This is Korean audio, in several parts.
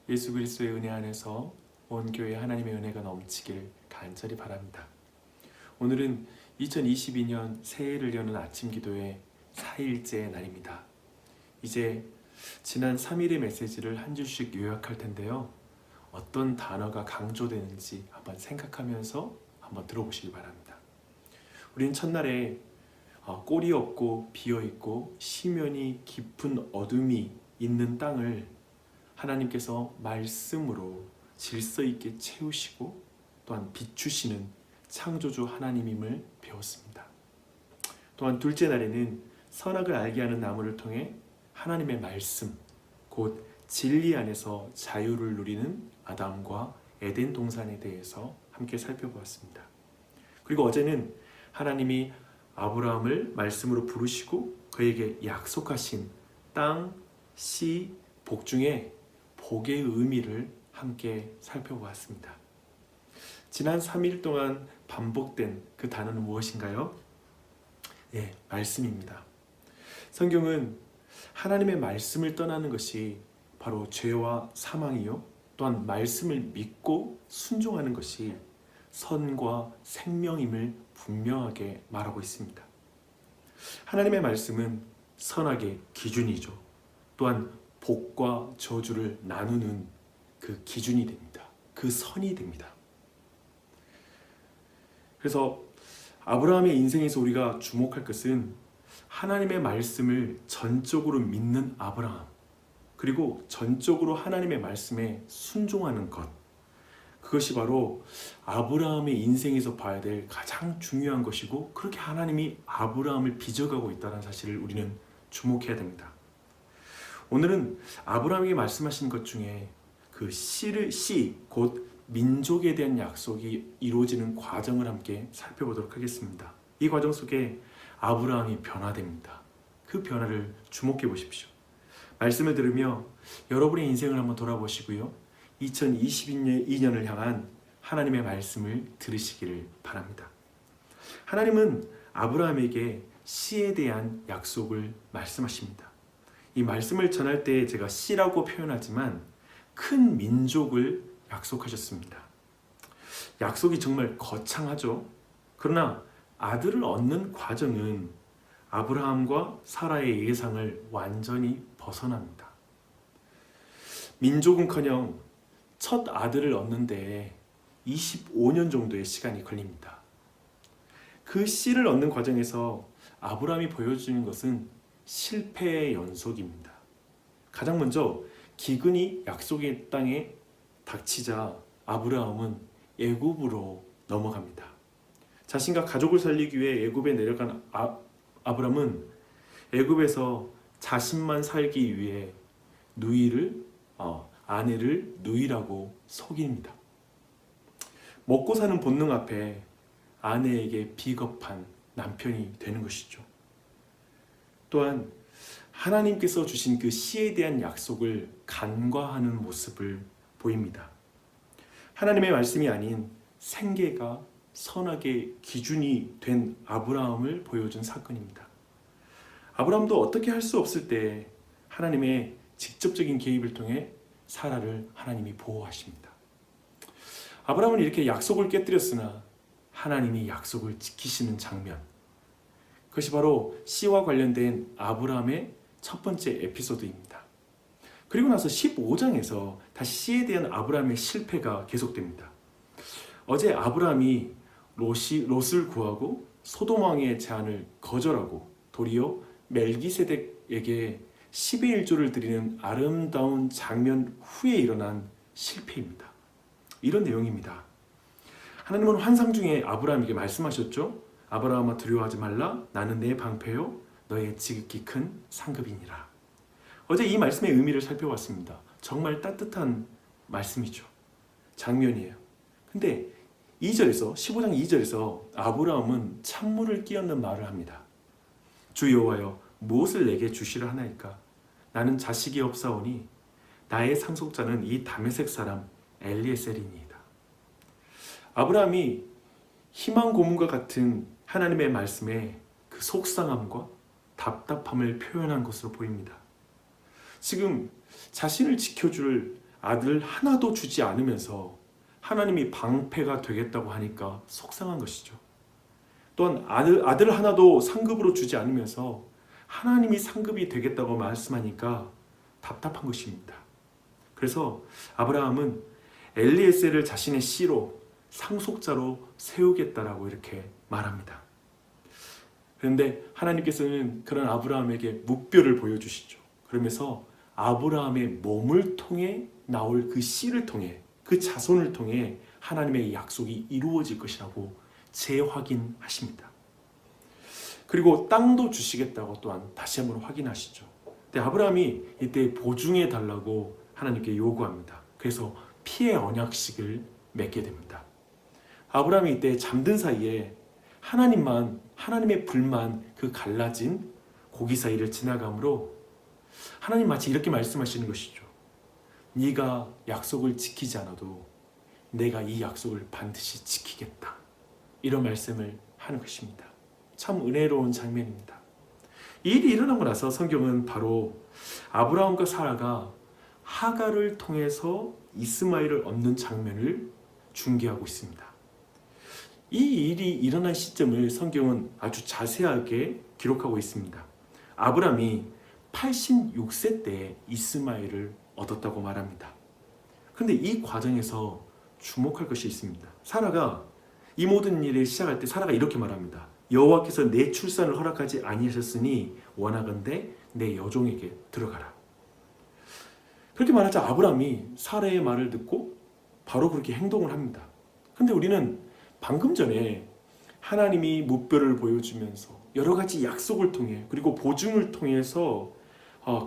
예수 그리스도의 은혜 안에서 온 교회 하나님의 은혜가 넘치길 간절히 바랍니다. 오늘은 2022년 새해를 여는 아침 기도의 4일째 날입니다. 이제 지난 3일의 메시지를 한 줄씩 요약할 텐데요. 어떤 단어가 강조되는지 한번 생각하면서 한번 들어보시기 바랍니다. 우린 첫날에 꼴이 없고 비어있고 시면이 깊은 어둠이 있는 땅을 하나님께서 말씀으로 질서 있게 채우시고 또한 비추시는 창조주 하나님임을 배웠습니다. 또한 둘째 날에는 선악을 알게 하는 나무를 통해 하나님의 말씀, 곧 진리 안에서 자유를 누리는 아담과 에덴 동산에 대해서 함께 살펴보았습니다. 그리고 어제는 하나님이 아브라함을 말씀으로 부르시고 그에게 약속하신 땅, 씨, 복 중에 복의 의미를 함께 살펴보았습니다. 지난 3일 동안 반복된 그 단어는 무엇인가요? 네, 말씀입니다. 성경은 하나님의 말씀을 떠나는 것이 바로 죄와 사망이요, 또한 말씀을 믿고 순종하는 것이 선과 생명임을 분명하게 말하고 있습니다. 하나님의 말씀은 선악의 기준이죠. 또한 복과 저주를 나누는 그 기준이 됩니다. 그 선이 됩니다. 그래서 아브라함의 인생에서 우리가 주목할 것은 하나님의 말씀을 전적으로 믿는 아브라함, 그리고 전적으로 하나님의 말씀에 순종하는 것, 그것이 바로 아브라함의 인생에서 봐야 될 가장 중요한 것이고, 그렇게 하나님이 아브라함을 빚어가고 있다는 사실을 우리는 주목해야 됩니다. 오늘은 아브라함에게 말씀하신 것 중에 그 씨, 곧 민족에 대한 약속이 이루어지는 과정을 함께 살펴보도록 하겠습니다. 이 과정 속에 아브라함이 변화됩니다. 그 변화를 주목해 보십시오. 말씀을 들으며 여러분의 인생을 한번 돌아보시고요, 2022년을 향한 하나님의 말씀을 들으시기를 바랍니다. 하나님은 아브라함에게 씨에 대한 약속을 말씀하십니다. 이 말씀을 전할 때 제가 씨라고 표현하지만 큰 민족을 약속하셨습니다. 약속이 정말 거창하죠. 그러나 아들을 얻는 과정은 아브라함과 사라의 예상을 완전히 벗어납니다. 민족은커녕 첫 아들을 얻는데 25년 정도의 시간이 걸립니다. 그 씨를 얻는 과정에서 아브라함이 보여주는 것은 실패의 연속입니다. 가장 먼저 기근이 약속의 땅에 닥치자 아브라함은 애굽으로 넘어갑니다. 자신과 가족을 살리기 위해 애굽에 내려간 아브라함은 애굽에서 자신만 살기 위해 아내를 누이라고 속입니다. 먹고 사는 본능 앞에 아내에게 비겁한 남편이 되는 것이죠. 또한 하나님께서 주신 그 씨에 대한 약속을 간과하는 모습을 보입니다. 하나님의 말씀이 아닌 생계가 선악의 기준이 된 아브라함을 보여준 사건입니다. 아브라함도 어떻게 할 수 없을 때 하나님의 직접적인 개입을 통해 사라를 하나님이 보호하십니다. 아브라함은 이렇게 약속을 깨뜨렸으나 하나님이 약속을 지키시는 장면, 그것이 바로 씨와 관련된 아브라함의 첫 번째 에피소드입니다. 그리고 나서 15장에서 다시 씨에 대한 아브라함의 실패가 계속됩니다. 어제 아브라함이 롯을 구하고 소돔 왕의 제안을 거절하고 도리어 멜기세덱에게 10의 1조를 드리는 아름다운 장면 후에 일어난 실패입니다. 이런 내용입니다. 하나님은 환상 중에 아브라함에게 말씀하셨죠. 아브라함아, 두려워하지 말라. 나는 내 방패요 너의 지극히 큰 상급이니라. 어제 이 말씀의 의미를 살펴봤습니다. 정말 따뜻한 말씀이죠. 장면이에요. 근데 15장 2절에서 아브라함은 찬물을 끼얹는 말을 합니다. 주 여호와여, 무엇을 내게 주시려 하나이까? 나는 자식이 없사오니 나의 상속자는 이 다메섹 사람 엘리에셀이니이다. 아브라함이 희망 고문과 같은 하나님의 말씀에 그 속상함과 답답함을 표현한 것으로 보입니다. 지금 자신을 지켜줄 아들 하나도 주지 않으면서 하나님이 방패가 되겠다고 하니까 속상한 것이죠. 또한 아들 하나도 상급으로 주지 않으면서 하나님이 상급이 되겠다고 말씀하니까 답답한 것입니다. 그래서 아브라함은 엘리에셀을 자신의 씨로 상속자로 세우겠다라고 이렇게 말합니다. 그런데 하나님께서는 그런 아브라함에게 묵뼈를 보여주시죠. 그러면서 아브라함의 몸을 통해 나올 그 씨를 통해, 그 자손을 통해 하나님의 약속이 이루어질 것이라고 재확인하십니다. 그리고 땅도 주시겠다고 또한 다시 한번 확인하시죠. 근데 아브라함이 이때 보증해 달라고 하나님께 요구합니다. 그래서 피의 언약식을 맺게 됩니다. 아브라함이 이때 잠든 사이에 하나님의 불만 그 갈라진 고기 사이를 지나가므로 하나님 마치 이렇게 말씀하시는 것이죠. 네가 약속을 지키지 않아도 내가 이 약속을 반드시 지키겠다. 이런 말씀을 하는 것입니다. 참 은혜로운 장면입니다. 이 일이 일어나고 나서 성경은 바로 아브라함과 사라가 하갈을 통해서 이스마엘을 얻는 장면을 중계하고 있습니다. 이 일이 일어난 시점을 성경은 아주 자세하게 기록하고 있습니다. 아브라함이 86세 때에 이스마엘을 얻었다고 말합니다. 그런데 이 과정에서 주목할 것이 있습니다. 사라가 이 모든 일을 시작할 때 사라가 이렇게 말합니다. 여호와께서 내 출산을 허락하지 아니하셨으니 원하건대 내 여종에게 들어가라. 그렇게 말하자 아브라함이 사라의 말을 듣고 바로 그렇게 행동을 합니다. 그런데 우리는 방금 전에 하나님이 묵뼈를 보여주면서 여러 가지 약속을 통해 그리고 보증을 통해서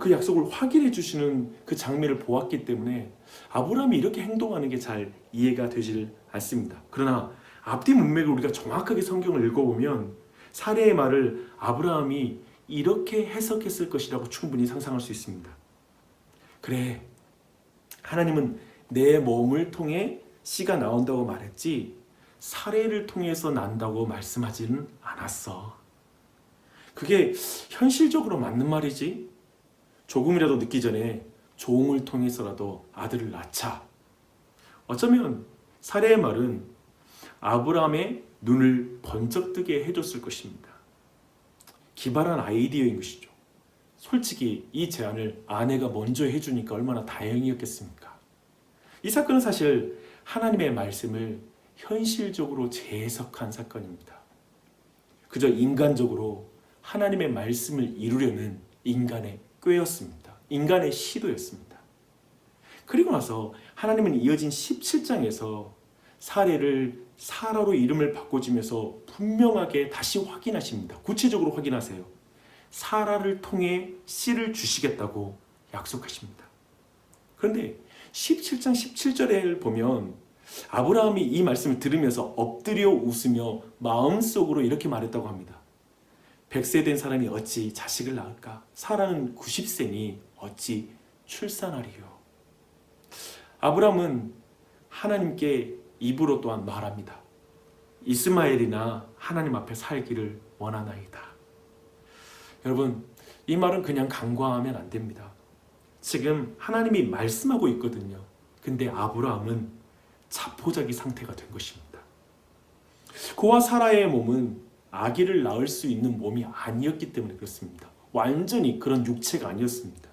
그 약속을 확인해 주시는 그 장면을 보았기 때문에 아브라함이 이렇게 행동하는 게 잘 이해가 되질 않습니다. 그러나 앞뒤 문맥을 우리가 정확하게 성경을 읽어보면 사라의 말을 아브라함이 이렇게 해석했을 것이라고 충분히 상상할 수 있습니다. 그래, 하나님은 내 몸을 통해 씨가 나온다고 말했지 사례를 통해서 난다고 말씀하지는 않았어. 그게 현실적으로 맞는 말이지. 조금이라도 늦기 전에 종을 통해서라도 아들을 낳자. 어쩌면 사례의 말은 아브라함의 눈을 번쩍 뜨게 해줬을 것입니다. 기발한 아이디어인 것이죠. 솔직히 이 제안을 아내가 먼저 해주니까 얼마나 다행이었겠습니까? 이 사건은 사실 하나님의 말씀을 현실적으로 재해석한 사건입니다. 그저 인간적으로 하나님의 말씀을 이루려는 인간의 꾀였습니다. 인간의 시도였습니다. 그리고 나서 하나님은 이어진 17장에서 사례를 사라로 이름을 바꿔주면서 분명하게 다시 확인하십니다. 구체적으로 확인하세요. 사라를 통해 씨를 주시겠다고 약속하십니다. 그런데 17장 17절을 보면 아브라함이 이 말씀을 들으면서 엎드려 웃으며 마음속으로 이렇게 말했다고 합니다. 100세 된 사람이 어찌 자식을 낳을까? 사라는 90세니 어찌 출산하리요? 아브라함은 하나님께 입으로 또한 말합니다. 이스마엘이나 하나님 앞에 살기를 원하나이다. 여러분, 이 말은 그냥 간과하면 안 됩니다. 지금 하나님이 말씀하고 있거든요. 근데 아브라함은 자포자기 상태가 된 것입니다. 그와 사라의 몸은 아기를 낳을 수 있는 몸이 아니었기 때문에 그렇습니다. 완전히 그런 육체가 아니었습니다.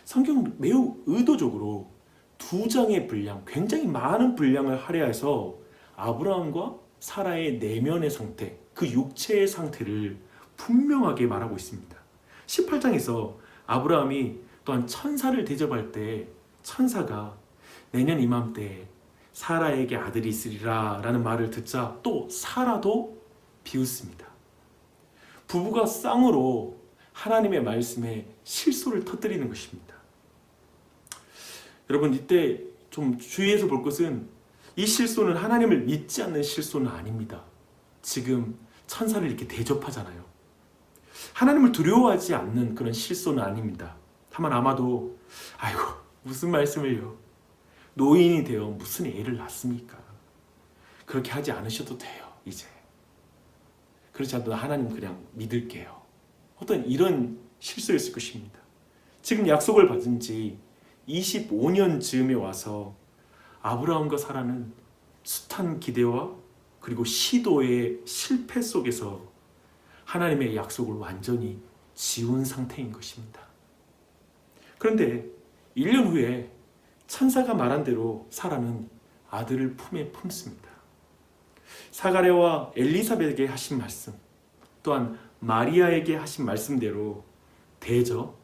성경은 매우 의도적으로 두 장의 분량, 굉장히 많은 분량을 할애해서 아브라함과 사라의 내면의 상태, 그 육체의 상태를 분명하게 말하고 있습니다. 18장에서 아브라함이 또한 천사를 대접할 때 천사가 내년 이맘때에 사라에게 아들이 있으리라 라는 말을 듣자 또 사라도 비웃습니다. 부부가 쌍으로 하나님의 말씀에 실소를 터뜨리는 것입니다. 여러분, 이때 좀 주의해서 볼 것은 이 실소는 하나님을 믿지 않는 실소는 아닙니다. 지금 천사를 이렇게 대접하잖아요. 하나님을 두려워하지 않는 그런 실소는 아닙니다. 다만 아마도 아이고 무슨 말씀을요. 노인이 되어 무슨 애를 낳습니까? 그렇게 하지 않으셔도 돼요. 이제 그렇지 않아도 하나님 그냥 믿을게요. 어떤 이런 실수였을 것입니다. 지금 약속을 받은 지 25년 즈음에 와서 아브라함과 사라는 숱한 기대와 그리고 시도의 실패 속에서 하나님의 약속을 완전히 지운 상태인 것입니다. 그런데 1년 후에 천사가 말한 대로 사라는 아들을 품에 품습니다. 사가랴와 엘리사벳에게 하신 말씀, 또한 마리아에게 하신 말씀대로 대저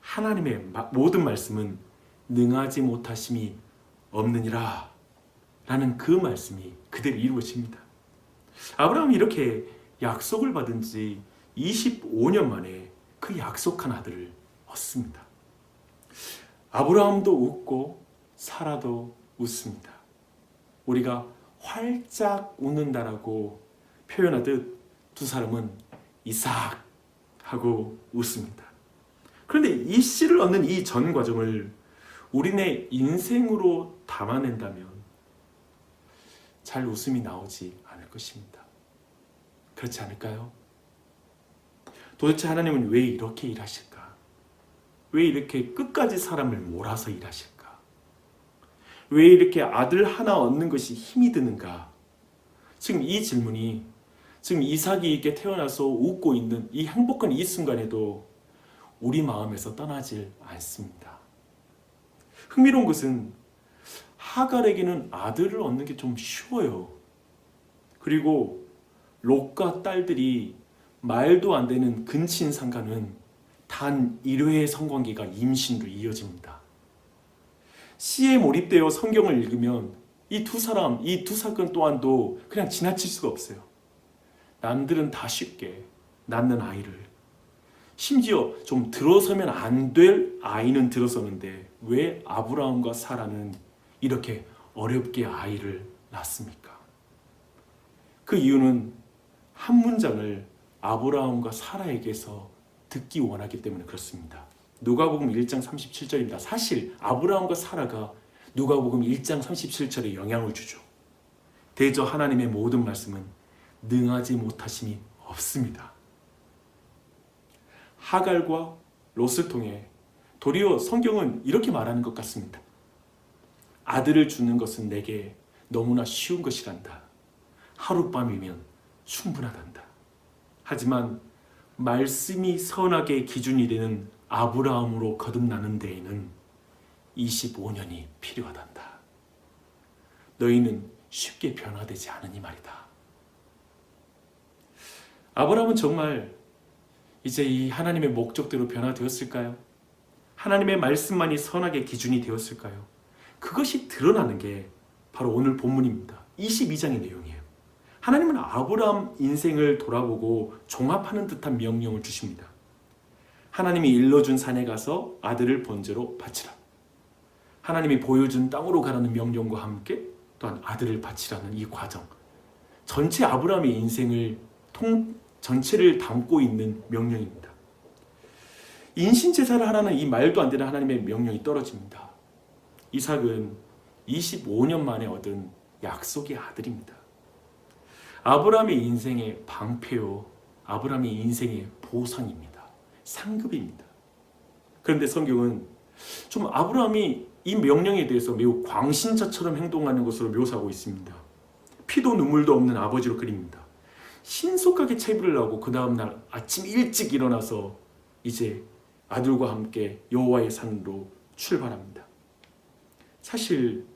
하나님의 모든 말씀은 능하지 못하심이 없느니라 라는 그 말씀이 그대로 이루어집니다. 아브라함이 이렇게 약속을 받은 지 25년 만에 그 약속한 아들을 얻습니다. 아브라함도 웃고 사라도 웃습니다. 우리가 활짝 웃는다라고 표현하듯 두 사람은 이삭 하고 웃습니다. 그런데 이 씨를 얻는 이 전 과정을 우리네 인생으로 담아낸다면 잘 웃음이 나오지 않을 것입니다. 그렇지 않을까요? 도대체 하나님은 왜 이렇게 일하실까? 왜 이렇게 끝까지 사람을 몰아서 일하실까? 왜 이렇게 아들 하나 얻는 것이 힘이 드는가? 지금 이 질문이 지금 이삭이 이렇게 태어나서 웃고 있는 이 행복한 이 순간에도 우리 마음에서 떠나질 않습니다. 흥미로운 것은 하갈에게는 아들을 얻는 게 좀 쉬워요. 그리고 롯과 딸들이 말도 안 되는 근친상간은 단 1회의 성관계가 임신으로 이어집니다. 시에 몰입되어 성경을 읽으면 이 두 사람, 이 두 사건 또한도 그냥 지나칠 수가 없어요. 남들은 다 쉽게 낳는 아이를, 심지어 좀 들어서면 안 될 아이는 들어서는데 왜 아브라함과 사라는 이렇게 어렵게 아이를 낳습니까? 그 이유는 한 문장을 아브라함과 사라에게서 듣기 원하기 때문에 그렇습니다. 누가복음 1장 37절입니다. 사실 아브라함과 사라가 누가복음 1장 37절에 영향을 주죠. 대저 하나님의 모든 말씀은 능하지 못하심이 없습니다. 하갈과 롯을 통해 도리어 성경은 이렇게 말하는 것 같습니다. 아들을 주는 것은 내게 너무나 쉬운 것이란다. 하룻밤이면 충분하단다. 하지만 말씀이 선악의 기준이 되는 아브라함으로 거듭나는 데에는 25년이 필요하단다. 너희는 쉽게 변화되지 않으니 말이다. 아브라함은 정말 이제 이 하나님의 목적대로 변화되었을까요? 하나님의 말씀만이 선악의 기준이 되었을까요? 그것이 드러나는 게 바로 오늘 본문입니다. 22장의 내용이에요. 하나님은 아브라함 인생을 돌아보고 종합하는 듯한 명령을 주십니다. 하나님이 일러준 산에 가서 아들을 번제로 바치라. 하나님이 보여준 땅으로 가라는 명령과 함께 또한 아들을 바치라는 이 과정, 전체 아브라함의 인생을 전체를 담고 있는 명령입니다. 인신제사를 하라는 이 말도 안 되는 하나님의 명령이 떨어집니다. 이삭은 25년 만에 얻은 약속의 아들입니다. 아브라함의 인생의 방패요, 아브라함의 인생의 보상입니다. 상급입니다. 그런데 성경은 좀 아브라함이 이 명령에 대해서 매우 광신자처럼 행동하는 것으로 묘사하고 있습니다. 피도 눈물도 없는 아버지로 그립니다. 신속하게 채비를 하고 그 다음날 아침 일찍 일어나서 이제 아들과 함께 여호와의 산으로 출발합니다. 사실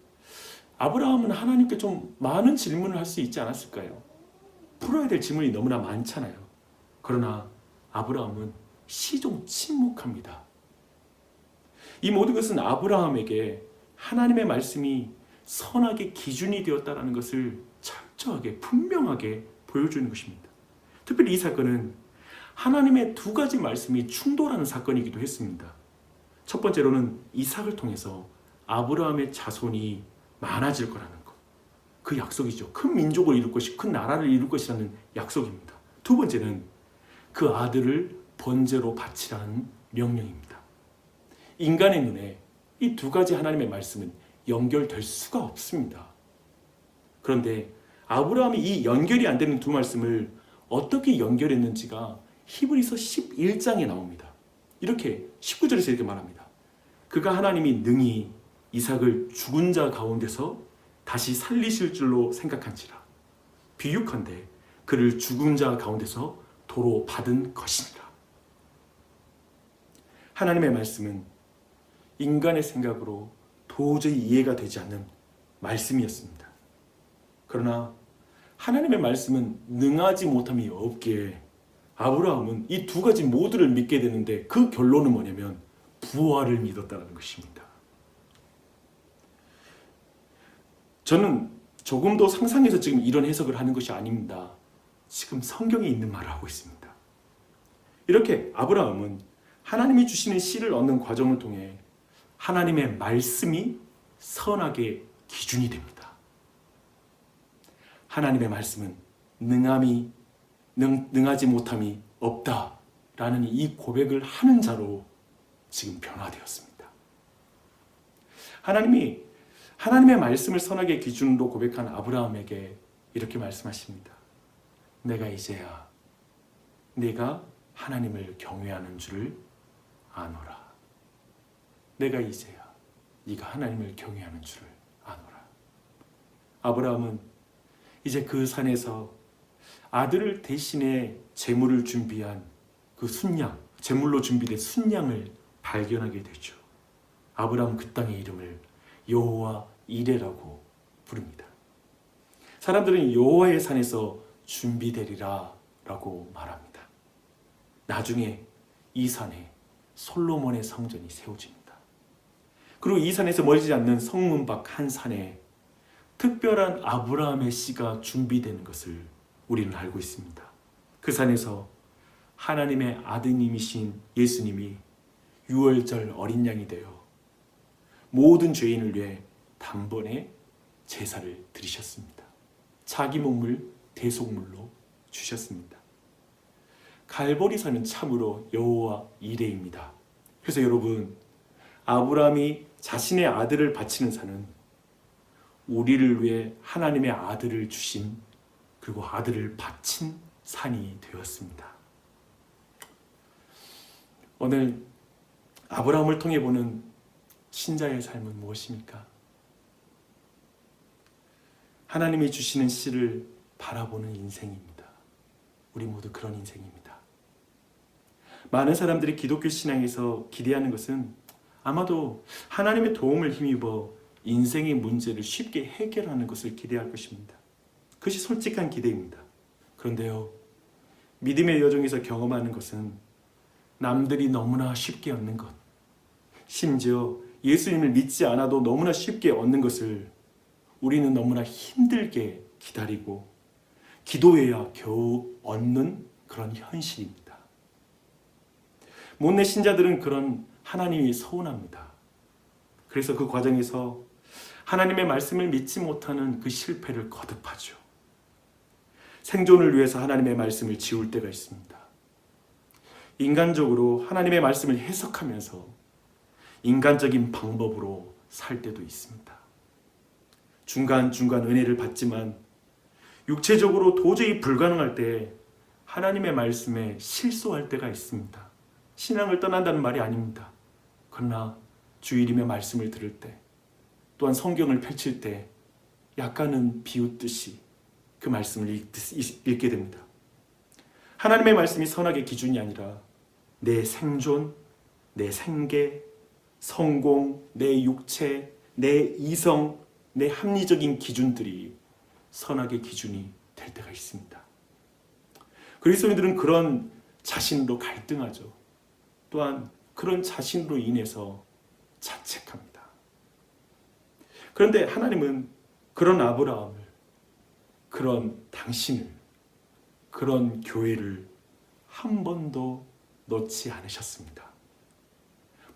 아브라함은 하나님께 좀 많은 질문을 할 수 있지 않았을까요? 풀어야 될 질문이 너무나 많잖아요. 그러나 아브라함은 시종 침묵합니다. 이 모든 것은 아브라함에게 하나님의 말씀이 선악의 기준이 되었다는 것을 철저하게 분명하게 보여주는 것입니다. 특별히 이 사건은 하나님의 두 가지 말씀이 충돌하는 사건이기도 했습니다. 첫 번째로는 이삭을 통해서 아브라함의 자손이 많아질 거라는 것. 그 약속이죠. 큰 민족을 이룰 것이, 큰 나라를 이룰 것이라는 약속입니다. 두 번째는 그 아들을 번제로 바치라는 명령입니다. 인간의 눈에 이 두 가지 하나님의 말씀은 연결될 수가 없습니다. 그런데 아브라함이 이 연결이 안 되는 두 말씀을 어떻게 연결했는지가 히브리서 11장에 나옵니다. 이렇게 19절에서 이렇게 말합니다. 그가 하나님이 능히 이삭을 죽은 자 가운데서 다시 살리실 줄로 생각한지라. 비유컨대 그를 죽은 자 가운데서 도로 받은 것이니라. 하나님의 말씀은 인간의 생각으로 도저히 이해가 되지 않는 말씀이었습니다. 그러나 하나님의 말씀은 능하지 못함이 없기에 아브라함은 이 두 가지 모두를 믿게 되는데, 그 결론은 뭐냐면 부활을 믿었다는 것입니다. 저는 조금도 상상해서 지금 이런 해석을 하는 것이 아닙니다. 지금 성경에 있는 말을 하고 있습니다. 이렇게 아브라함은 하나님이 주시는 씨를 얻는 과정을 통해 하나님의 말씀이 선악의 기준이 됩니다. 하나님의 말씀은 능하지 못함이 없다라는 이 고백을 하는 자로 지금 변화되었습니다. 하나님의 말씀을 선악의 기준으로 고백한 아브라함에게 이렇게 말씀하십니다. 내가 이제야 네가 하나님을 경외하는 줄을 아노라. 내가 이제야 네가 하나님을 경외하는 줄을 아노라. 아브라함은 이제 그 산에서 아들을 대신해 제물을 준비한 그 순양, 제물로 준비된 순양을 발견하게 되죠. 아브라함 그 땅의 이름을 여호와 이레라고 부릅니다. 사람들은 여호와의 산에서 준비되리라 라고 말합니다. 나중에 이 산에 솔로몬의 성전이 세워집니다. 그리고 이 산에서 멀지 않는 성문 밖 한 산에 특별한 아브라함의 씨가 준비되는 것을 우리는 알고 있습니다. 그 산에서 하나님의 아드님이신 예수님이 유월절 어린 양이 되어 모든 죄인을 위해 단번에 제사를 드리셨습니다. 자기 몸을 대속물로 주셨습니다. 갈보리산은 참으로 여호와 이레입니다. 그래서 여러분, 아브라함이 자신의 아들을 바치는 산은 우리를 위해 하나님의 아들을 주신, 그리고 아들을 바친 산이 되었습니다. 오늘 아브라함을 통해 보는 신자의 삶은 무엇입니까? 하나님이 주시는 씨를 바라보는 인생입니다. 우리 모두 그런 인생입니다. 많은 사람들이 기독교 신앙에서 기대하는 것은 아마도 하나님의 도움을 힘입어 인생의 문제를 쉽게 해결하는 것을 기대할 것입니다. 그것이 솔직한 기대입니다. 그런데요, 믿음의 여정에서 경험하는 것은 남들이 너무나 쉽게 얻는 것, 심지어 예수님을 믿지 않아도 너무나 쉽게 얻는 것을 우리는 너무나 힘들게 기다리고 기도해야 겨우 얻는 그런 현실입니다. 못내 신자들은 그런 하나님이 서운합니다. 그래서 그 과정에서 하나님의 말씀을 믿지 못하는 그 실패를 거듭하죠. 생존을 위해서 하나님의 말씀을 지울 때가 있습니다. 인간적으로 하나님의 말씀을 해석하면서 인간적인 방법으로 살 때도 있습니다. 중간중간 은혜를 받지만 육체적으로 도저히 불가능할 때 하나님의 말씀에 실수할 때가 있습니다. 신앙을 떠난다는 말이 아닙니다. 그러나 주일이며 말씀을 들을 때, 또한 성경을 펼칠 때 약간은 비웃듯이 그 말씀을 읽게 됩니다. 하나님의 말씀이 선악의 기준이 아니라 내 생존, 내 생계, 성공, 내 육체, 내 이성, 내 합리적인 기준들이 선악의 기준이 될 때가 있습니다. 그리스도인들은 그런 자신으로 갈등하죠. 또한 그런 자신으로 인해서 자책합니다. 그런데 하나님은 그런 아브라함을, 그런 당신을, 그런 교회를 한 번도 놓지 않으셨습니다.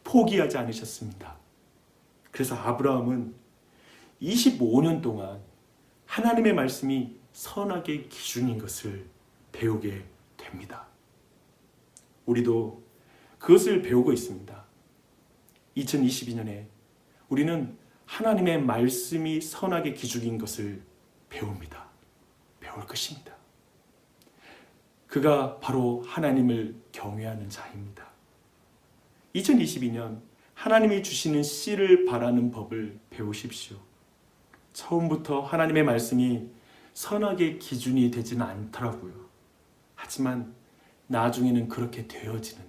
포기하지 않으셨습니다. 그래서 아브라함은 25년 동안 하나님의 말씀이 선악의 기준인 것을 배우게 됩니다. 우리도 그것을 배우고 있습니다. 2022년에 우리는 하나님의 말씀이 선악의 기준인 것을 배웁니다. 배울 것입니다. 그가 바로 하나님을 경외하는 자입니다. 2022년 하나님이 주시는 씨를 바라는 법을 배우십시오. 처음부터 하나님의 말씀이 선악의 기준이 되지는 않더라고요. 하지만 나중에는 그렇게 되어지는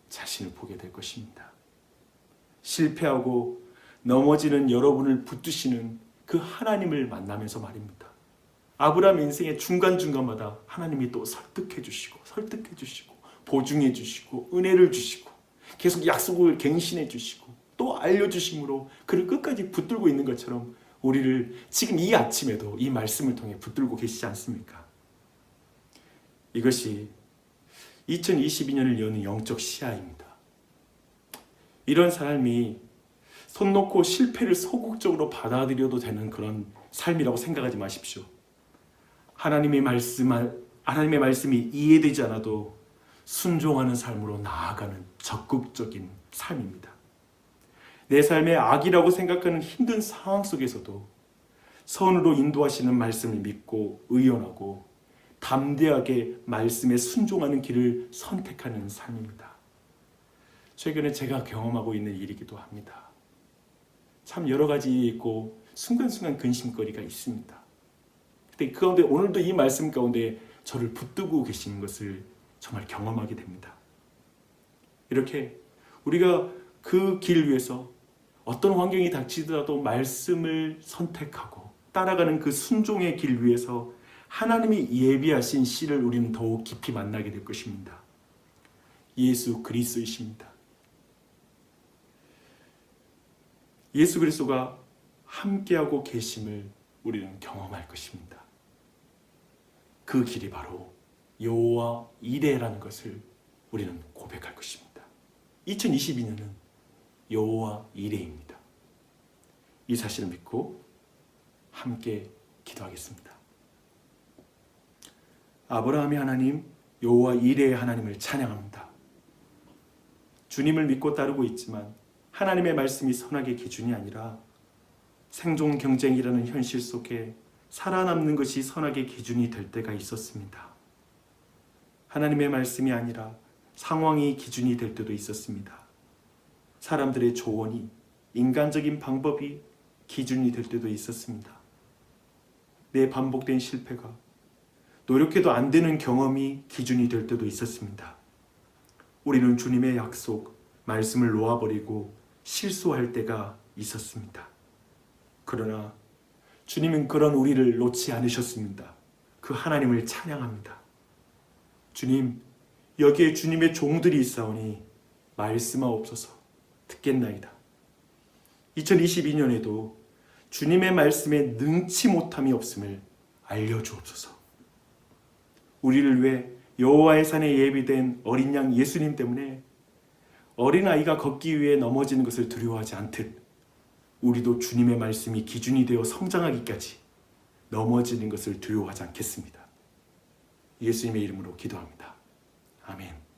자신을 보게 될 것입니다. 실패하고 넘어지는 여러분을 붙드시는 그 하나님을 만나면서 말입니다. 아브라함 인생의 중간중간마다 하나님이 또 설득해 주시고 보증해 주시고 은혜를 주시고 계속 약속을 갱신해 주시고 또 알려주심으로 그를 끝까지 붙들고 있는 것처럼 우리를 지금 이 아침에도 이 말씀을 통해 붙들고 계시지 않습니까? 이것이 2022년을 여는 영적 시야입니다. 이런 삶이 손 놓고 실패를 소극적으로 받아들여도 되는 그런 삶이라고 생각하지 마십시오. 하나님의 말씀이 이해되지 않아도 순종하는 삶으로 나아가는 적극적인 삶입니다. 내 삶의 악이라고 생각하는 힘든 상황 속에서도 선으로 인도하시는 말씀을 믿고 의연하고 담대하게 말씀에 순종하는 길을 선택하는 삶입니다. 최근에 제가 경험하고 있는 일이기도 합니다. 참 여러 가지 일이 있고 순간순간 근심거리가 있습니다. 근데 그 가운데 오늘도 이 말씀 가운데 저를 붙들고 계시는 것을 정말 경험하게 됩니다. 이렇게 우리가 그 길 위에서 어떤 환경이 닥치더라도 말씀을 선택하고 따라가는 그 순종의 길 위에서 하나님이 예비하신 씨를 우리는 더욱 깊이 만나게 될 것입니다. 예수 그리스도이십니다. 예수 그리스도가 함께하고 계심을 우리는 경험할 것입니다. 그 길이 바로 여호와 이레라는 것을 우리는 고백할 것입니다. 2022년은 여호와 이레입니다. 이 사실을 믿고 함께 기도하겠습니다. 아브라함의 하나님, 여호와 이레의 하나님을 찬양합니다. 주님을 믿고 따르고 있지만 하나님의 말씀이 선악의 기준이 아니라 생존 경쟁이라는 현실 속에 살아남는 것이 선악의 기준이 될 때가 있었습니다. 하나님의 말씀이 아니라 상황이 기준이 될 때도 있었습니다. 사람들의 조언이, 인간적인 방법이 기준이 될 때도 있었습니다. 내 반복된 실패가, 노력해도 안 되는 경험이 기준이 될 때도 있었습니다. 우리는 주님의 약속, 말씀을 놓아버리고 실수할 때가 있었습니다. 그러나 주님은 그런 우리를 놓지 않으셨습니다. 그 하나님을 찬양합니다. 주님, 여기에 주님의 종들이 있사오니 말씀하옵소서. 듣겠나이다. 2022년에도 주님의 말씀에 능치 못함이 없음을 알려주옵소서. 우리를 위해 여호와의 산에 예비된 어린 양 예수님 때문에 어린아이가 걷기 위해 넘어지는 것을 두려워하지 않듯 우리도 주님의 말씀이 기준이 되어 성장하기까지 넘어지는 것을 두려워하지 않겠습니다. 예수님의 이름으로 기도합니다. 아멘.